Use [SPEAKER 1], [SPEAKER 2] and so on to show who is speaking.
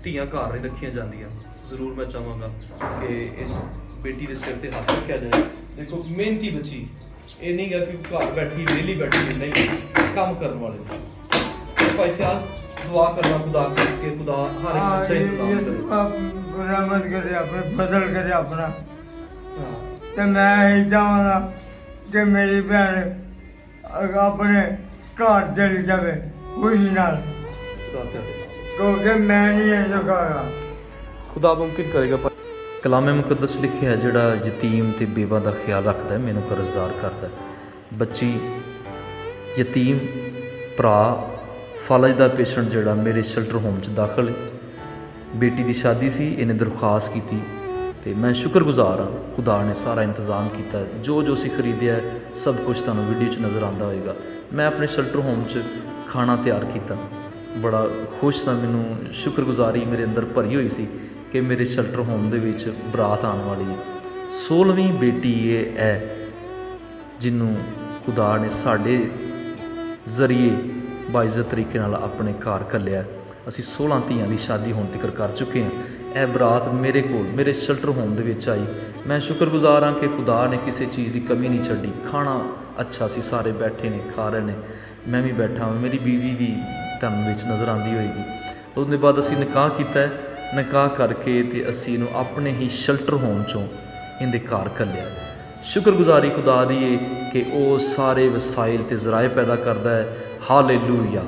[SPEAKER 1] ਧੀਆਂ ਘਰ ਨਹੀਂ ਰੱਖੀਆਂ ਜਾਂਦੀਆਂ। ਜ਼ਰੂਰ ਮੈਂ ਚਾਹਾਂਗਾ ਕਿ ਇਸ ਬੇਟੀ ਦੇ ਸਿਰ ਤੇ ਹੱਥ ਰੱਖਿਆ ਜਾਏ। ਦੇਖੋ ਮਿਹਨਤੀ ਬੱਚੀ, ਇਹ ਨਹੀਂ ਗਾ ਕਿ ਘਰ ਬੈਠੀ ਵਿਹਲੀ ਬੈਠੀ, ਨਹੀਂ, ਕੰਮ ਕਰਨ ਵਾਲੇ। ਭਾਈ ਫਿਆਜ਼ दुआ करना खुदा के खुदा हर एक अच्छा इंतजाम करे,
[SPEAKER 2] रहमत करे, अपने फजल करे अपना। तो मैं यही चाहूँगा कि मेरी भैन अपने घर चली जाए खुशी नाल, क्योंकि मैं नहीं है जो करेगा,
[SPEAKER 1] खुदा मुमकिन करेगा।
[SPEAKER 3] कलामे मुकद्दस लिखे है जिहड़ा यतीम ते बेवा का ख्याल रखता है, मैनू कर्जदार करता है। बच्ची यतीम भरा फालज का पेशेंट जोड़ा मेरे शेल्टर होम च दाखिल है। बेटी की शादी सी, इन्हें दरखास्त की तो मैं शुक्रगुजार हाँ, खुदा ने सारा इंतजाम किया। जो असी खरीदया सब कुछ तुहानूं वीडियो च नज़र आता होएगा। मैं अपने शेल्टर होम च खाना तैयार किया, बड़ा खुश था। मैनू शुक्रगुजारी मेरे अंदर भरी हुई सी कि मेरे शेल्टर होम दे विच बरात आने वाली है। 16वीं बेटी ये है जिन्हों खुदा ने साढ़े जरिए बाइज़त तरीके नाल अपने घर घल्लिया। असी 16 धीआं की शादी होने तक कर चुके हैं। यह बरात मेरे कोल मेरे शेल्टर होम दे विच आई। मैं शुक्रगुजार हाँ कि खुदा ने किसी चीज़ की कमी नहीं छड्डी। खाना अच्छा सी, सारे बैठे ने खा रहे ने, मैं भी बैठा हूँ, मेरी बीवी भी तुहानूं विच नज़र आती होएगी। उसके बाद असी निकाह किया, निकाह करके तो असी इहनूं अपने ही शेल्टर होम चों इहदे घर घल्लिया। शुक्रगुजारी खुदा दी है कि वह सारे वसाइल ते ज़राए पैदा करता है। हालेलूया।